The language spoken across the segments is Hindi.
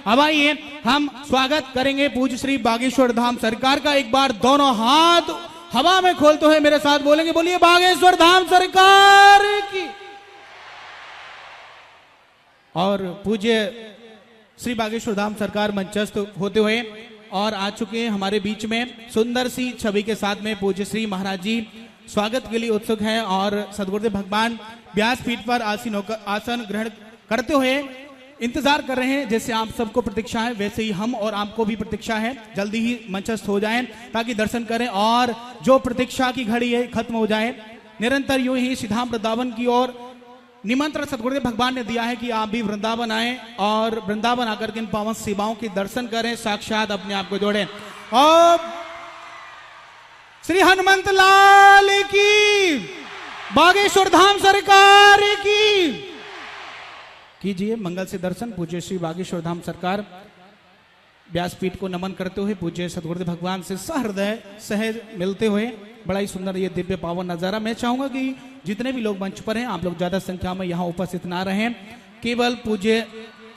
अब आइए हम स्वागत करेंगे पूज्य श्री बागेश्वर धाम सरकार का। एक बार दोनों हाथ हवा में खोलते हुए मेरे साथ बोलेंगे, बोलिए बागेश्वर धाम सरकार की। और पूज्य श्री बागेश्वर धाम सरकार मंचस्थ होते हुए और आ चुके हैं हमारे बीच में सुंदर सी छवि के साथ में पूज्य श्री महाराज जी स्वागत के लिए उत्सुक हैं और सदगुरुदेव भगवान व्यासपीठ पर आसन ग्रहण करते हुए इंतजार कर रहे हैं। जैसे आप सबको प्रतीक्षा है वैसे ही हम और आपको भी प्रतीक्षा है, जल्दी ही मंचस्थ हो जाएं ताकि दर्शन करें और जो प्रतीक्षा की घड़ी है खत्म हो जाए। निरंतर यूं ही सीधाम वृंदावन की ओर निमंत्रण सदगुरुदेव भगवान ने दिया है कि आप भी वृंदावन आए और वृंदावन आकर के इन पावन सेवाओं के दर्शन करें, साक्षात अपने आप को जोड़ें। और श्री हनुमंत लाल की, बागेश्वर धाम सरकार की कीजिए मंगल से दर्शन। पूज्य श्री बागेश्वर धाम सरकार व्यासपीठ को नमन करते हुए पूज्य सदगुरुदेव भगवान से सहृदय सहज मिलते हुए बड़ा ही सुंदर ये दिव्य पावन नजारा। मैं चाहूंगा कि जितने भी लोग मंच पर हैं आप लोग ज्यादा संख्या में यहाँ उपस्थित ना रहें, केवल पूज्य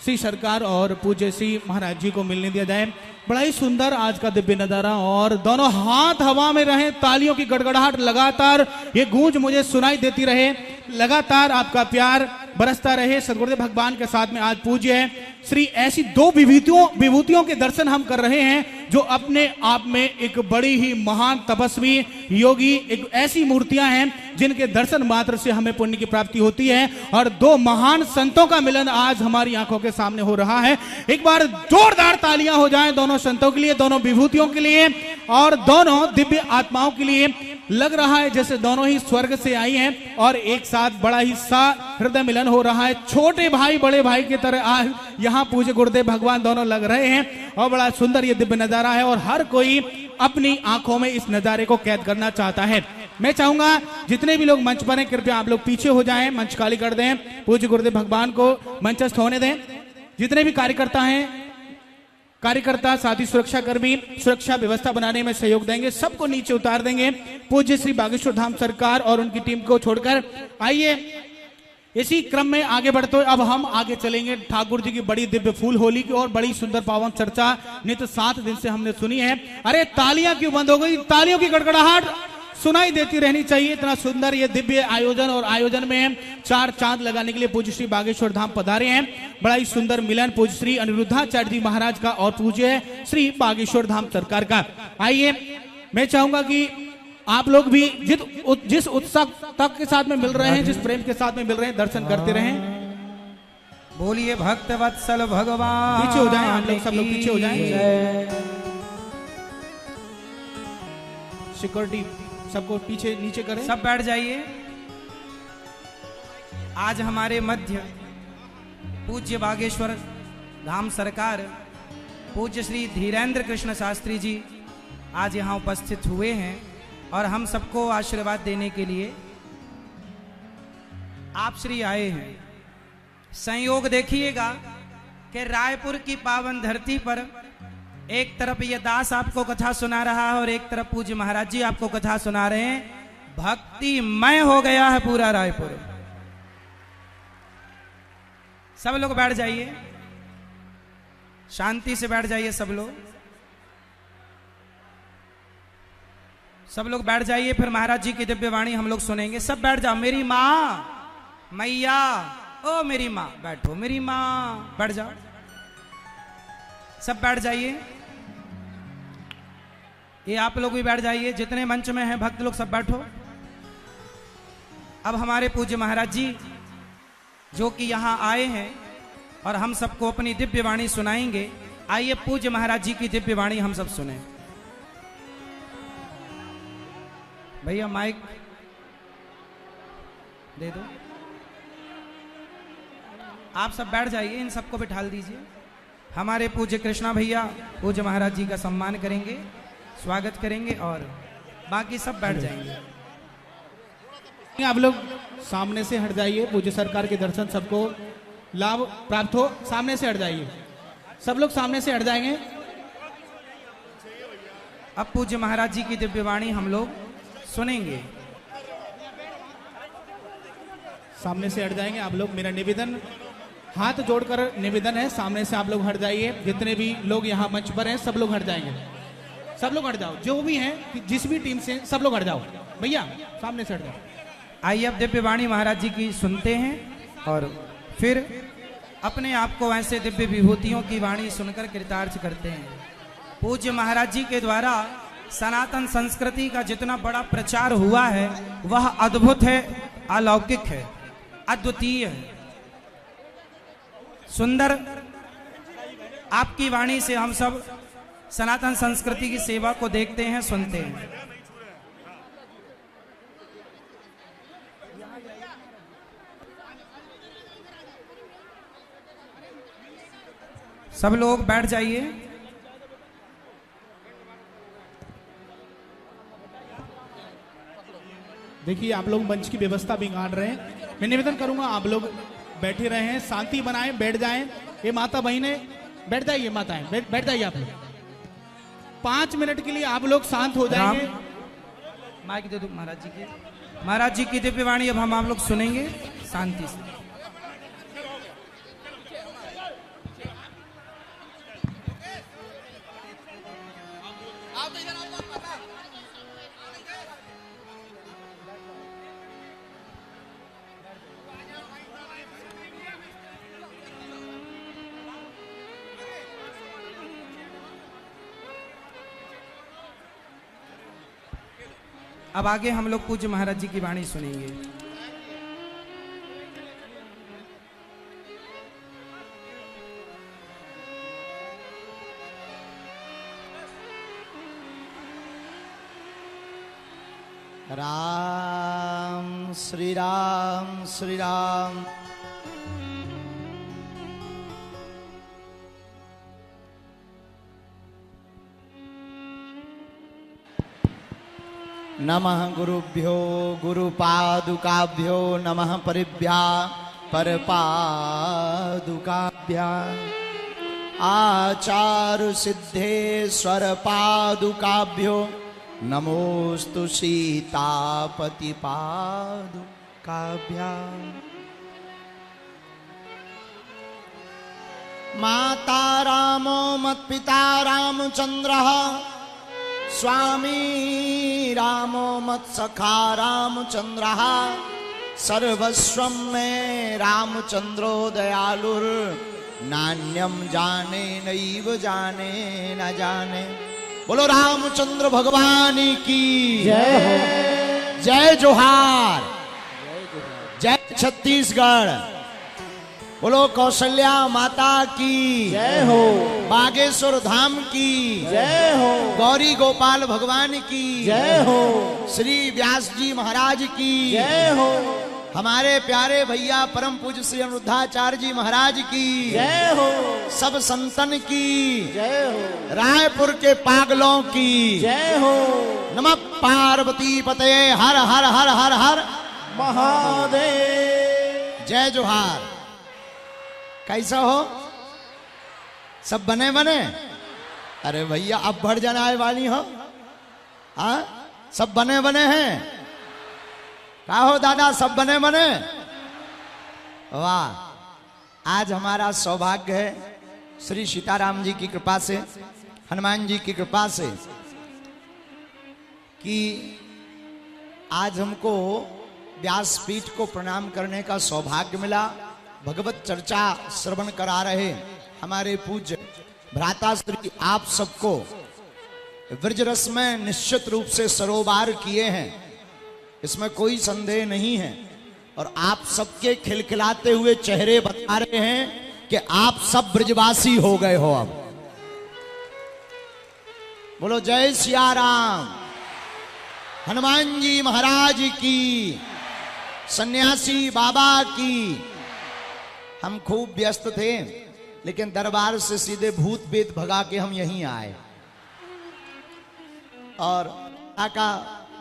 श्री सरकार और पूज्य श्री महाराज जी को मिलने दिया जाए। बड़ा ही सुंदर आज का दिव्य नजारा और दोनों हाथ हवा में रहे, तालियों की गड़गड़ाहट लगातार ये गूंज मुझे सुनाई देती रहे, लगातार आपका प्यार बरसता रहे। सदगुरुदेव भगवान के साथ में आज पूज्य है श्री ऐसी दो विभूतियों के दर्शन हम कर रहे हैं जो अपने आप में एक बड़ी ही महान तपस्वी योगी, एक ऐसी मूर्तियां हैं जिनके दर्शन मात्र से हमें पुण्य की प्राप्ति होती है और दो महान संतों का मिलन आज हमारी आंखों के सामने हो रहा है। एक बार जोरदार तालियां हो जाएं दोनों संतों के लिए, दोनों विभूतियों के लिए और दोनों दिव्य आत्माओं के लिए। लग रहा है जैसे दोनों ही स्वर्ग से आई हैं और एक साथ बड़ा ही सा हृदय मिलन हो रहा है। छोटे भाई बड़े भाई की तरह आज यहाँ पूज्य गुरुदेव भगवान दोनों लग रहे हैं और बड़ा सुंदर ये दिव्य नजारा है और हर कोई अपनी आंखों में इस नजारे को कैद करना चाहता है। मैं चाहूंगा जितने भी लोग मंच पर हैं कृपया आप लोग पीछे हो जाएं, मंच खाली कर दें, पूज्य गुरुदेव भगवान को मंचस्थ होने दें। जितने भी कार्यकर्ता साथ ही सुरक्षा कर्मी सुरक्षा व्यवस्था बनाने में सहयोग देंगे, सबको नीचे उतार देंगे पूज्य श्री बागेश्वर धाम सरकार और उनकी टीम को छोड़कर। आइए इसी क्रम में आगे बढ़ते हुए अब हम आगे चलेंगे ठाकुर जी की बड़ी दिव्य फूल होली की और बड़ी सुंदर पावन चर्चा नित्य 7 दिन से हमने सुनी है। अरे तालियां क्यों बंद हो गई? तालियों की गड़गड़ाहट सुनाई देती रहनी चाहिए। इतना सुंदर ये दिव्य आयोजन और आयोजन में 4 चांद लगाने के लिए पूज्य श्री बागेश्वर धाम पधारे हैं। बड़ा ही सुंदर मिलन पूज्य श्री अनिरुद्धाचार्य जी महाराज का और पूज्य श्री बागेश्वर धाम सरकार का। आइए मैं चाहूंगा कि आप लोग भी जिस उत्साह के साथ में मिल रहे हैं, जिस प्रेम के साथ में मिल रहे हैं, दर्शन करते रहें। बोलिए भक्त वत्सल भगवान। पीछे हो जाएं, आप लोग सब लोग पीछे हो जाएं। सिक्योरिटी सबको पीछे नीचे करें, सब बैठ जाइए। आज हमारे मध्य पूज्य बागेश्वर धाम सरकार पूज्य श्री धीरेन्द्र कृष्ण शास्त्री जी आज यहाँ उपस्थित हुए हैं और हम सबको आशीर्वाद देने के लिए आप श्री आए हैं। संयोग देखिएगा कि रायपुर की पावन धरती पर एक तरफ ये दास आपको कथा सुना रहा है और एक तरफ पूज्य महाराज जी आपको कथा सुना रहे हैं। भक्तिमय हो गया है पूरा रायपुर। सब लोग बैठ जाइए, शांति से बैठ जाइए। सब लोग बैठ जाइए, फिर महाराज जी की दिव्य वाणी हम लोग सुनेंगे। सब बैठ जाओ। मेरी माँ मैया, ओ मेरी माँ बैठो, मेरी माँ बैठ जाओ। सब बैठ जाइए। ये आप लोग भी बैठ जाइए, जितने मंच में हैं भक्त लोग सब बैठो। अब हमारे पूज्य महाराज जी जो कि यहाँ आए हैं और हम सबको अपनी दिव्य वाणी सुनाएंगे। आइए पूज्य महाराज जी की दिव्य वाणी हम सब सुने। भैया माइक दे दो। आप सब बैठ जाइए, इन सबको बिठा दीजिए। हमारे पूज्य कृष्णा भैया पूज्य महाराज जी का सम्मान करेंगे, स्वागत करेंगे और बाकी सब बैठ जाएंगे। आप लोग सामने से हट जाइए, पूज्य सरकार के दर्शन सबको लाभ प्राप्त हो। सामने से हट जाइए, सब लोग सामने से हट जाएंगे। अब पूज्य महाराज जी की दिव्य वाणी हम लोग सुनेंगे। सामने से हट जाएंगे आप लोग। मेरा निवेदन हाथ जोड़कर निवेदन है, सामने से आप लोग हट जाइए। जितने भी लोग यहाँ मंच पर हैं सब लोग हट जाएंगे। सब लोग हट जाओ, जो भी हैं, जिस भी टीम से, सब लोग हट जाओ। भैया सामने से हट जाओ। आइए अब दिव्य वाणी महाराज जी की सुनते हैं और फिर अपने आप को ऐसे दिव्य विभूतियों की वाणी सुनकर कृतार्थ करते हैं। पूज्य महाराज जी के द्वारा सनातन संस्कृति का जितना बड़ा प्रचार हुआ है वह अद्भुत है, अलौकिक है, अद्वितीय है, सुंदर। आपकी वाणी से हम सब सनातन संस्कृति की सेवा को देखते हैं, सुनते हैं। सब लोग बैठ जाइए। देखिए आप लोग मंच की व्यवस्था बिगाड़ रहे हैं। मैं निवेदन करूंगा आप लोग बैठे रहे हैं, शांति बनाएं, बैठ जाएं। ये माता बहने बैठ जाइए, माताएं बैठ जाइए। आप लोग 5 मिनट के लिए आप लोग शांत हो जाएंगे। माइक दे दो महाराज जी के। महाराज जी की दिव्य वाणी अब हम आप लोग सुनेंगे शांति से। अब आगे हम लोग पूज्य महाराज जी की वाणी सुनेंगे। राम श्री राम श्री राम। नमः गुरुभ्यो गुरुपादुकाभ्यो नमः परिभ्या परपादुकाभ्या आचार्य सिद्धेश्वर पादुकाभ्यो नमोस्तु सीतापति पादुकाभ्या। माता रामो मत्पिता रामचंद्रः स्वामी रामो मत्सखा रामचंद्रः सर्वस्वं मे रामचंद्रो दयालुर नान्यम जाने नैव जाने न जाने। बोलो रामचंद्र भगवान की जय हो। जय जोहार, जय छत्तीसगढ़। बोलो कौशल्या माता की जय हो। बागेश्वर धाम की जय हो। गौरी गोपाल भगवान की जय हो। श्री व्यास जी महाराज की जय हो। हमारे प्यारे भैया परम पूज्य श्री अनिरुद्धाचार्य जी महाराज की जय हो। सब संतन की जय हो। रायपुर के पागलों की जय हो। नमः पार्वती पते हर हर हर हर हर महादेव। जय जोहार। कैसा हो? सब बने बने? अरे भैया अब बढ़ जाने वाली हो। हाँ सब बने बने हैं। क्या हो दादा, सब बने बने? वाह, आज हमारा सौभाग्य है श्री सीताराम जी की कृपा से, हनुमान जी की कृपा से, कि आज हमको व्यासपीठ को प्रणाम करने का सौभाग्य मिला। भगवत चर्चा श्रवण करा रहे हमारे पूज्य भ्राता श्री आप सबको ब्रजरस में निश्चित रूप से सरोबार किए हैं, इसमें कोई संदेह नहीं है। और आप सबके खिलखिलाते हुए चेहरे बता रहे हैं कि आप सब ब्रजवासी हो गए हो। अब बोलो जय सिया राम। हनुमान जी महाराज की, सन्यासी बाबा की। हम खूब व्यस्त थे लेकिन दरबार से सीधे भूत पेत भगा के हम यहीं आए और का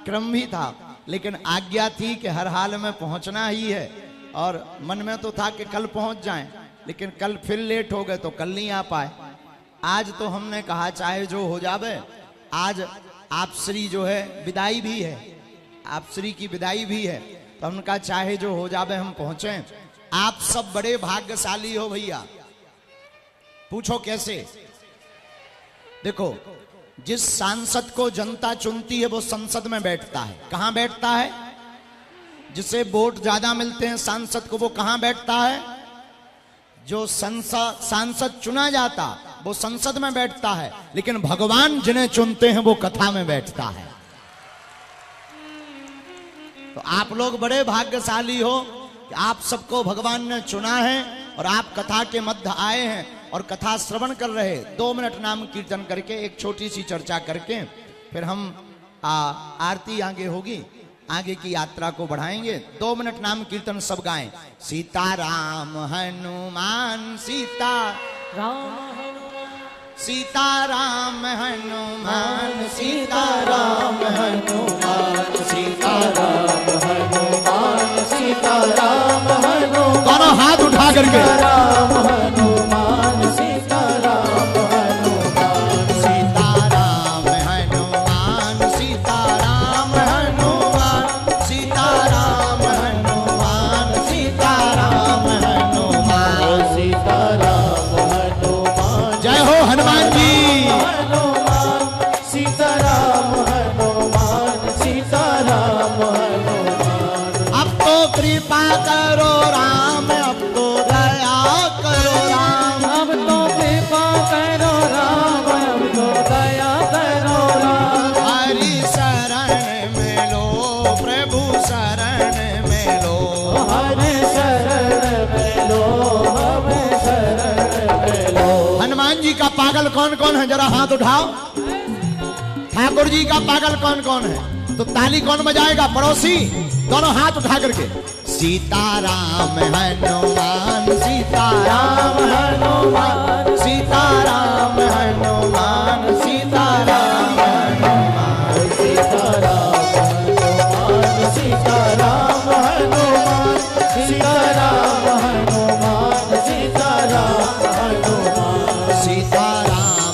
क्रम भी था, लेकिन आज्ञा थी कि हर हाल में पहुंचना ही है। और मन में तो था कि कल पहुंच जाएं, लेकिन कल फिर लेट हो गए तो कल नहीं आ पाए। आज तो हमने कहा चाहे जो हो जावे, आज आप श्री जो है विदाई भी है, आप श्री की विदाई भी है, तो हमने कहा चाहे जो हो जावे हम पहुंचे। आप सब बड़े भाग्यशाली हो भैया। पूछो कैसे? देखो, जिस सांसद को जनता चुनती है वो संसद में बैठता है। कहां बैठता है? जिसे वोट ज्यादा मिलते हैं सांसद को, वो कहां बैठता है? जो सांसद चुना जाता वो संसद में बैठता है, लेकिन भगवान जिन्हें चुनते हैं वो कथा में बैठता है। तो आप लोग बड़े भाग्यशाली हो कि आप सबको भगवान ने चुना है और आप कथा के मध्य आए हैं और कथा श्रवण कर रहे। 2 मिनट नाम कीर्तन करके, एक छोटी सी चर्चा करके फिर हम आरती आगे होगी, आगे की यात्रा को बढ़ाएंगे। 2 मिनट नाम कीर्तन सब गाएं। सीताराम हनुमान सीता राम, सीताराम हनुमान सीताराम हनुमान सीताराम हनुमान सीताराम हनुमान। दोनों हाथ उठा करके राम हनुमान सीताराम हनुमान सीताराम हनुमान सीताराम हनुमान सीताराम हनुमान सीताराम हनुमान सीताराम हनुमान। जय हो हनुमान जी। हनुमान सीताराम हनुमान सीताराम हनुमान। अब तो कृपा करो राम, अब तो दया करो राम, अब तो कृपा करो राम, अब तो दया करो राम। हरि शरण में लो प्रभु शरण में लो, हरि शरण में लो, हमें शरण में लो। हनुमान जी का पागल कौन कौन है? जरा हाथ उठाओ। ठाकुर जी का पागल कौन कौन है? तो ताली कौन बजाएगा? पड़ोसी। दोनों हाथ उठा करके सीताराम हनुमान सीताराम हनुमान सीताराम हनुमान सीताराम हनुमान सीताराम हनुमान सीताराम हनुमान सीताराम हनुमान सीताराम हनुमान सीताराम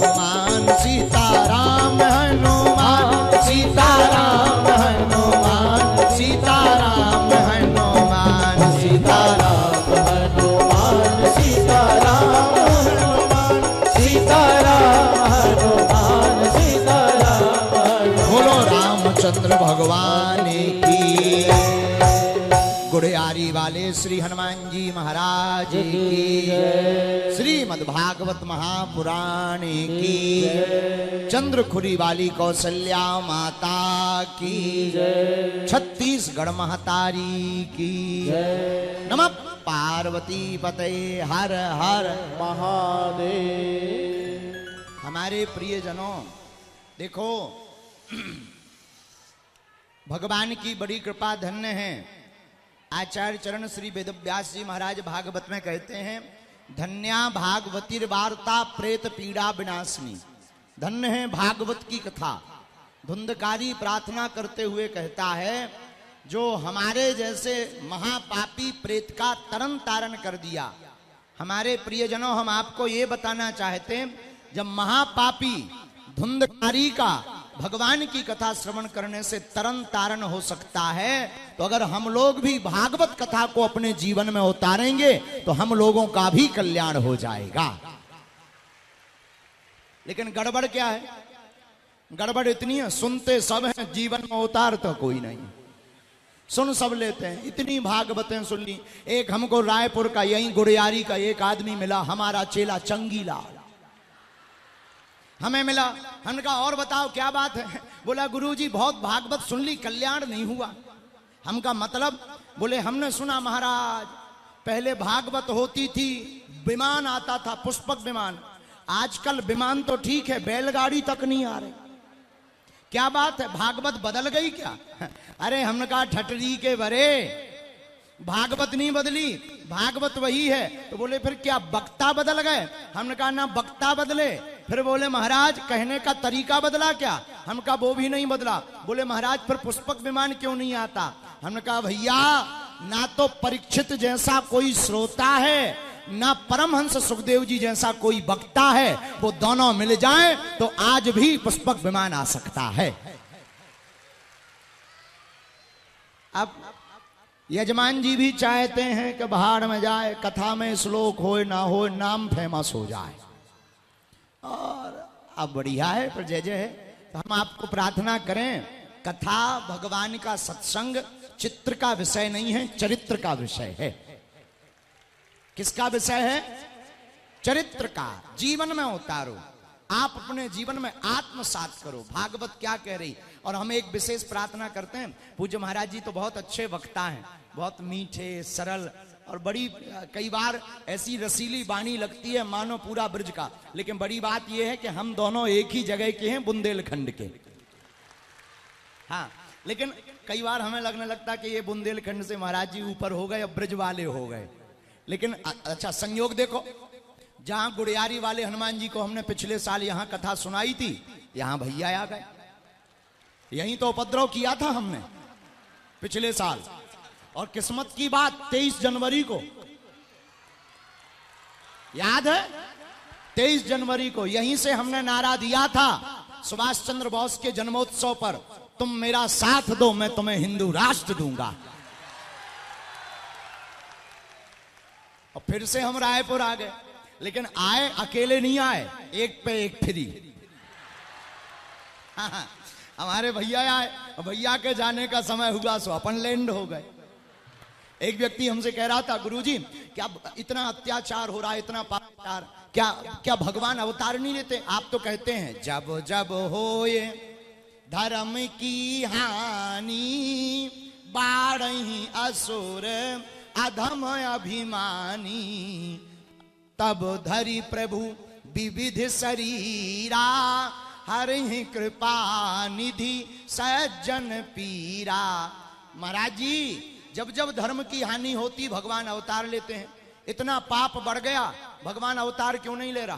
हनुमान सीताराम हनुमान सीताराम हनुमान सीताराम हनुमान सीताराम हनुमान सीताराम हनुमान सीताराम हनुमान सीताराम। बोलो रामचंद्र भगवान की, गुड़ियारी वाले श्री हनुमान जी महाराज की, श्रीमद् भागवत महापुराण की, चंद्रखुरी वाली कौशल्या माता की, छत्तीसगढ़ महतारी की। नमः पार्वती पते हर हर महादेव। हमारे प्रियजनों, देखो भगवान की बड़ी कृपा धन्य है। आचार्य चरण श्री वेदव्यास जी महाराज भागवत में कहते हैं, धन्या भागवतीर वार्ता प्रेत पीड़ा विनाशिनी। धन्य है भागवत की कथा। धुंधकारी प्रार्थना करते हुए कहता है, जो हमारे जैसे महापापी प्रेत का तरन तारण कर दिया। हमारे प्रियजनों, हम आपको ये बताना चाहते हैं, जब महापापी धुंधकारी का भगवान की कथा श्रवण करने से तरन तारण हो सकता है, तो अगर हम लोग भी भागवत कथा को अपने जीवन में उतारेंगे तो हम लोगों का भी कल्याण हो जाएगा। लेकिन गड़बड़ क्या है? गड़बड़ इतनी है, सुनते सब हैं, जीवन में उतारता कोई नहीं। सुन सब लेते हैं, इतनी भागवतें सुन ली। एक हमको रायपुर का यही गुड़ियारी का एक आदमी मिला, हमारा चेला चंगीला हमें मिला। हमने कहा और बताओ क्या बात है? बोला गुरुजी बहुत भागवत सुन ली, कल्याण नहीं हुआ। हम का मतलब? बोले हमने सुना महाराज, पहले भागवत होती थी, विमान आता था, पुष्पक विमान। आजकल विमान तो ठीक है, बैलगाड़ी तक नहीं आ रही। क्या बात है, भागवत बदल गई क्या? अरे हमने कहा ठटरी के बरे, भागवत नहीं बदली, भागवत वही है। तो बोले फिर क्या वक्ता बदल गए? हमने कहा ना वक्ता बदले। फिर बोले महाराज कहने का तरीका बदला क्या? हम कहा वो भी नहीं बदला। बोले महाराज फिर पुष्पक विमान क्यों नहीं आता? हमने कहा भैया, ना तो परीक्षित जैसा कोई श्रोता है, ना परमहंस सुखदेव जी जैसा कोई वक्ता है। वो दोनों मिल जाएं तो आज भी पुष्पक विमान आ सकता है। अब यजमान जी भी चाहते हैं कि बाहर में जाए, कथा में श्लोक हो ना हो, नाम फेमस हो जाए। और अब बढ़िया है, पर जय जय है। तो हम आपको प्रार्थना करें, कथा भगवान का सत्संग चित्र का विषय नहीं है, चरित्र का विषय है। किसका विषय है? चरित्र का। जीवन में उतारो, आप अपने जीवन में आत्मसात करो। भागवत क्या कह रही। और हम एक विशेष प्रार्थना करते हैं, पूज्य महाराज जी तो बहुत अच्छे वक्ता हैं, बहुत मीठे सरल, और बड़ी कई बार ऐसी रसीली वाणी लगती है मानो पूरा ब्रज का। लेकिन बड़ी बात यह है कि हम दोनों एक ही जगह के हैं, बुंदेलखंड के। हाँ, लेकिन कई बार हमें लगने लगता कि ये बुंदेलखंड से महाराज जी ऊपर हो गए, अब ब्रज वाले हो गए। लेकिन अच्छा संयोग देखो, जहां गुड़ियारी वाले हनुमान जी को हमने पिछले साल यहां कथा सुनाई थी, यहां भैया आ गए। यहीं तो उपद्रव किया था हमने पिछले साल। और किस्मत की बात, 23 जनवरी को याद है, 23 जनवरी को यहीं से हमने नारा दिया था सुभाष चंद्र बोस के जन्मोत्सव पर, तुम मेरा साथ दो मैं तुम्हें हिंदू राष्ट्र दूंगा। और फिर से हम रायपुर आ गए, लेकिन आए अकेले नहीं आए, एक पे एक फ्री। हाँ, हमारे भैया आए, भैया के जाने का समय हुआ सो अपन लैंड हो गए। एक व्यक्ति हमसे कह रहा था, गुरुजी क्या इतना अत्याचार हो रहा है, इतना पापाचार, क्या भगवान अवतार नहीं लेते? आप तो कहते हैं जब जब होए धर्म की हानि, बाढ़ही असुर अधम अभिमानी, तब धरि प्रभु विविध शरीरा, हरि कृपा निधि सज्जन पीरा। महाराज जी, जब जब धर्म की हानि होती भगवान अवतार लेते हैं। इतना पाप बढ़ गया, भगवान अवतार क्यों नहीं ले रहा?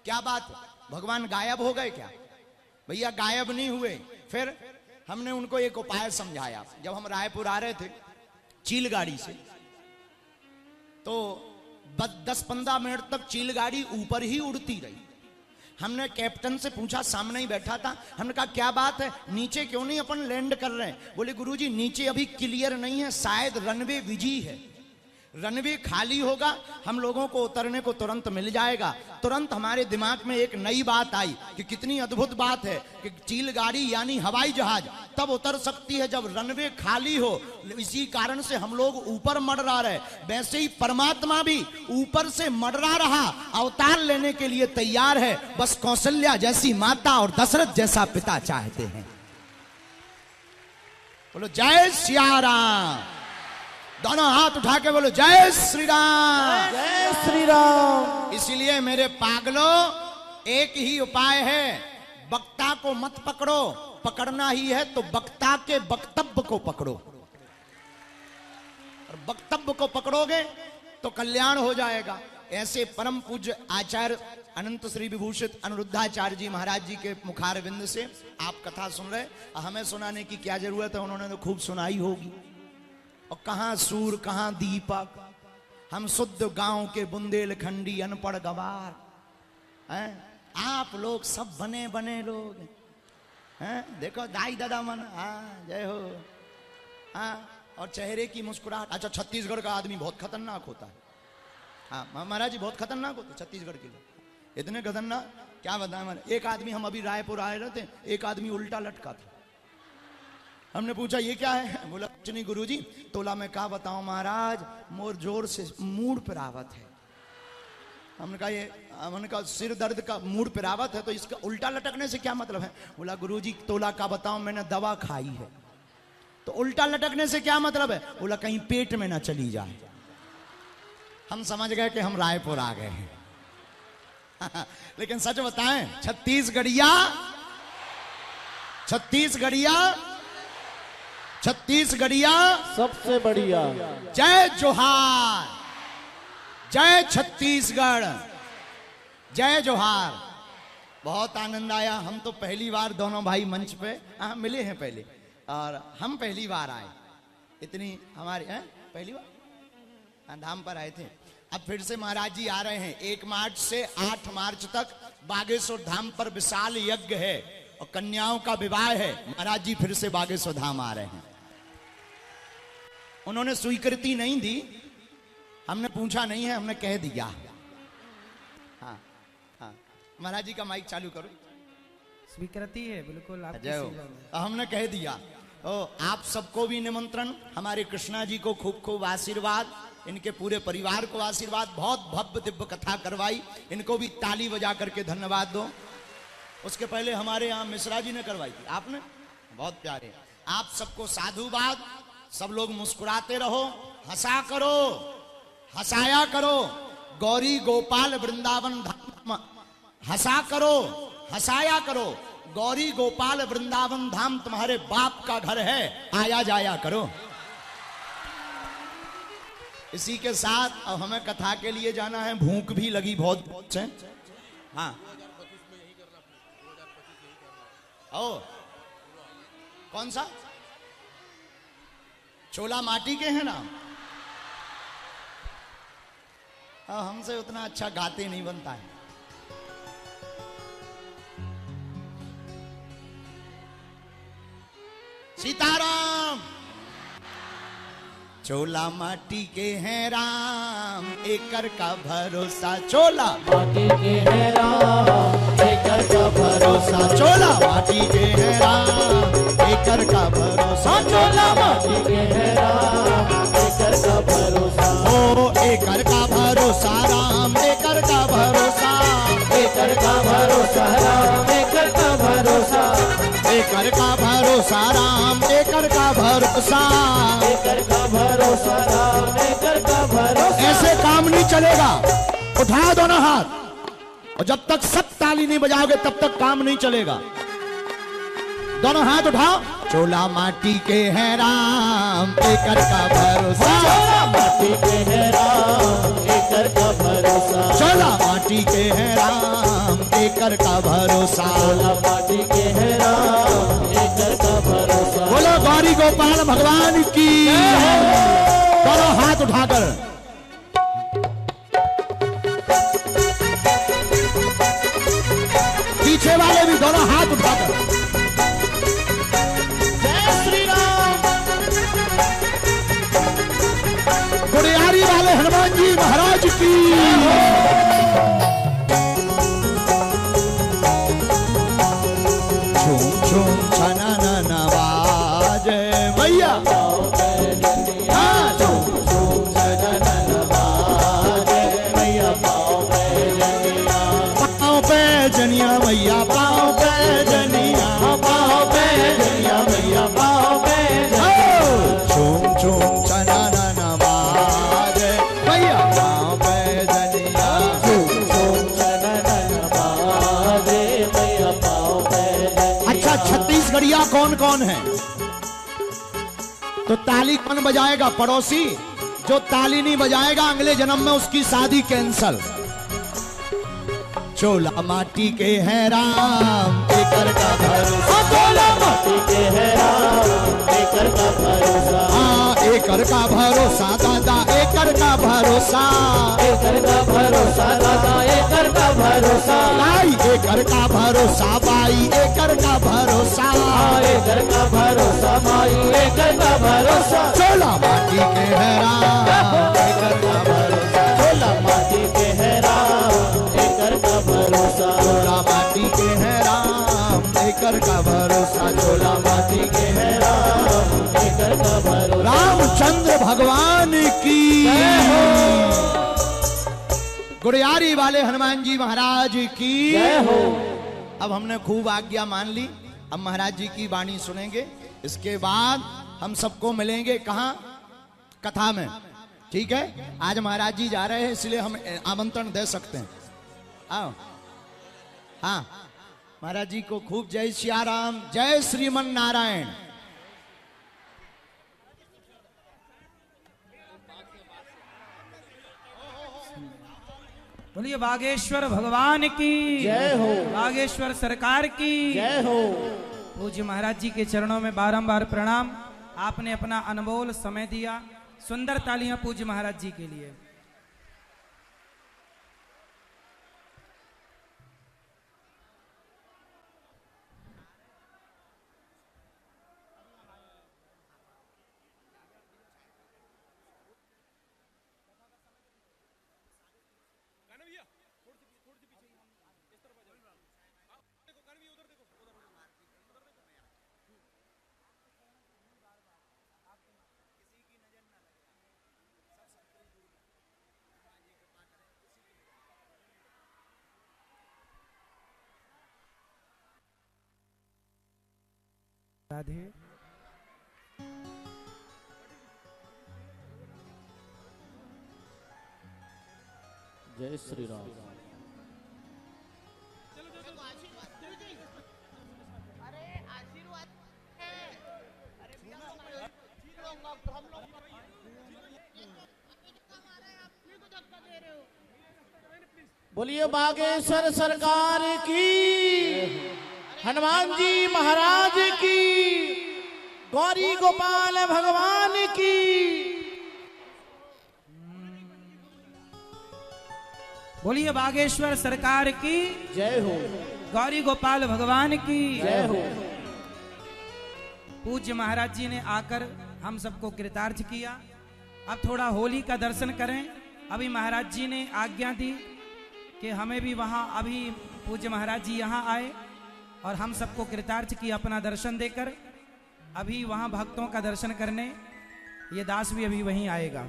क्या बात, भगवान गायब हो गए क्या? भैया गायब नहीं हुए। फिर हमने उनको एक उपाय समझाया। जब हम रायपुर आ रहे थे चील गाड़ी से, तो 10-15 मिनट तक चील गाड़ी ऊपर ही उड़ती रही। हमने कैप्टन से पूछा, सामने ही बैठा था, हमने कहा क्या बात है, नीचे क्यों नहीं अपन लैंड कर रहे हैं? बोले गुरुजी नीचे अभी क्लियर नहीं है, शायद रनवे बिजी है। रनवे खाली होगा, हम लोगों को उतरने को तुरंत मिल जाएगा। तुरंत हमारे दिमाग में एक नई बात आई कि कितनी अद्भुत बात है कि चील गाड़ी यानी हवाई जहाज तब उतर सकती है जब रनवे खाली हो। इसी कारण से हम लोग ऊपर मंडरा रहे। वैसे ही परमात्मा भी ऊपर से मंडरा रहा, अवतार लेने के लिए तैयार है। बस कौशल्या जैसी माता और दशरथ जैसा पिता चाहते हैं। बोलो जय सिया राम। दोनों हाथ उठा के बोलो जय श्री राम, जय श्री राम। इसलिए मेरे पागलों, एक ही उपाय है, वक्ता को मत पकड़ो, पकड़ना ही है तो वक्ता के वक्तव्य को पकड़ो। और वक्तव्य को पकड़ोगे तो कल्याण हो जाएगा। ऐसे परम पूज्य आचार्य अनंत श्री विभूषित अनिरुद्धाचार्य जी महाराज जी के मुखारविंद से आप कथा सुन रहे। हमें सुनाने की क्या जरूरत है, उन्होंने तो खूब सुनाई होगी। और कहां सूर कहां दीपक, हम शुद्ध गांव के बुंदेलखंडी अनपढ़ गवार हैं। आप लोग सब बने बने लोग हैं। देखो दाई दादा मन, हाँ जय हो। हाँ, और चेहरे की मुस्कुराहट। अच्छा, छत्तीसगढ़ का आदमी बहुत खतरनाक होता है। हाँ महाराज जी, बहुत खतरनाक होते छत्तीसगढ़ के लोग, इतने खतरनाक क्या बताएं। एक आदमी, हम अभी रायपुर आए रहते, एक आदमी उल्टा लटका था। हमने पूछा ये क्या है? बोला कुछ नहीं गुरुजी, तोला मैं क्या बताऊं महाराज, मोर जोर से मूड पर आवत है। हमने कहा सिर दर्द का मूड पर आवत है, तो इसका उल्टा लटकने से क्या मतलब है? बोला गुरुजी तोला का बताऊं, मैंने दवा खाई है। तो उल्टा लटकने से क्या मतलब है? बोला कहीं पेट में ना चली जाए। हम समझ गए कि हम रायपुर आ गए हैं। लेकिन सच बताएं, छत्तीसगढ़िया सबसे बढ़िया। जय जोहार, जय छत्तीसगढ़, जय जोहार। बहुत आनंद आया। हम तो पहली बार दोनों भाई मंच पे मिले हैं पहले, और हम पहली बार आए। इतनी हमारी पहली बार धाम पर आए थे। अब फिर से महाराज जी आ रहे हैं। 1 मार्च से 8 मार्च तक बागेश्वर धाम पर विशाल यज्ञ है और कन्याओं का विवाह है। महाराज जी फिर से बागेश्वर धाम आ रहे हैं। उन्होंने स्वीकृति नहीं दी, हमने पूछा नहीं है, हमने कह दिया। हाँ हाँ, महाराज जी का माइक चालू करो। स्वीकृति है बिल्कुल आपकी जय हो। सेवा में। हमने कह दिया। तो आप सबको भी निमंत्रण, हमारे कृष्णा जी को खूब खूब आशीर्वाद, इनके पूरे परिवार को आशीर्वाद। बहुत भव्य दिव्य कथा करवाई, इनको भी ताली बजा करके धन्यवाद दो। उसके पहले हमारे यहाँ मिश्रा जी ने करवाई थी, आपने, बहुत प्यारे। आप सबको साधुवाद। सब लोग मुस्कुराते रहो, हंसा करो, हंसाया करो। गौरी गोपाल वृंदावन धाम, हंसा करो, हंसाया करो। गौरी गोपाल वृंदावन धाम तुम्हारे बाप का घर है, आया जाया करो। इसी के साथ अब हमें कथा के लिए जाना है, भूख भी लगी बहुत से। हाँ ओ, कौन सा? चोला माटी के हैं ना? हमसे उतना अच्छा गाते नहीं बनता है। सीताराम। चोला माटी के हैं राम, एकर का भरोसा। चोला माटी के हैं राम, एकर का भरोसा। चोला माटी के हैं राम, एकर का भरोसा। चोला माटी के हैं राम, एकर का भरोसा। ओ एकर का भरोसा राम, एकर का भरोसा। एकर का भरोसा राम, एकर का भरोसा। एकर का भरोसा राम, एकर का भरोसा। एकर का भरोसा राम, एकर का भरोसा। ऐसे काम नहीं चलेगा। उठाओ दोनों हाथ, और जब तक सब ताली नहीं बजाओगे तब तक काम नहीं चलेगा। दोनों हाथ उठाओ। चोला माटी के हैं राम, एकर का भरोसा। चोला माटी के हैं राम, एकर का भरोसा। चोला माटी के हैं राम, एकर का भरोसा। चोला माटी के हैं राम, एकर का भरोसा। बोलो गौरी गोपाल भगवान की। दोनों हाथ उठाकर पीछे वाले भी दोनों हाथ उठाकर। जय श्री राम। गुड़ियारी वाले हनुमान जी महाराज की। झूम झूम छनन बाजे मैया। हाँ, झूम झूम छनन बाजे मैया। पाँव पे जनिया, पाँव पे जनिया मैया, पाँव पे जनिया। पाँव पे जनिया मैया। पाँव पे जनिया। झूम झूम छनन बाजे मैया, पाँव पे जनिया। झूम झूम छनन बाजे मैया। पाँव पे जनिया। अच्छा, छत्तीसगढ़िया कौन कौन है? तो ताली कौन बजाएगा? पड़ोसी। जो ताली नहीं बजाएगा अगले जन्म में उसकी शादी कैंसल। चोला माटी के हैं राम, एकर का भरोसा। चोला माटी के हैं राम, एकर का भरोसा। हाँ, एकर का भरोसा दादा, एकर का भरोसा। एकर का भरोसा दादा, एकर का भरोसा। बाई एकर का भरोसा, बाई एकर का भरोसा। एकर का भरोसा माई, एकर का भरोसा। चोला माटी के हैं राम, एकर का भरोसा। चोला माटी के हैं राम, एकर का भरोसा। चोला माटी के हैं राम, एकर का भरोसा। चोला माटी के हैं राम, एकर का भरोसा। रामचंद्र भगवान की। गुड़ियारी वाले हनुमान जी महाराज की जय हो। अब हमने खूब आज्ञा मान ली, अब महाराज जी की वाणी सुनेंगे। इसके बाद हम सबको मिलेंगे कहाँ? कथा में। ठीक है, आज महाराज जी जा रहे हैं इसलिए हम आमंत्रण दे सकते हैं। आओ। हाँ, महाराज जी को खूब जय सिया राम, जय श्रीमन नारायण। बोलिए बागेश्वर भगवान की जय हो। बागेश्वर सरकार की जय हो। पूज्य महाराज जी के चरणों में बारंबार प्रणाम। आपने अपना अनमोल समय दिया। सुंदर तालियां पूज्य महाराज जी के लिए। राधे। जय श्री राम। बोलिए बागेश्वर सरकार की, हनुमान जी महाराज की, गौरी गोपाल भगवान की। बोलिए बागेश्वर सरकार की जय हो, गौरी गोपाल भगवान की जय हो। पूज्य महाराज जी ने आकर हम सबको कृतार्थ किया। अब थोड़ा होली का दर्शन करें। अभी महाराज जी ने आज्ञा दी कि हमें भी वहां, अभी पूज्य महाराज जी यहाँ आए और हम सबको कृतार्थ किया अपना दर्शन देकर। अभी वहां भक्तों का दर्शन करने ये दास भी अभी वहीं आएगा।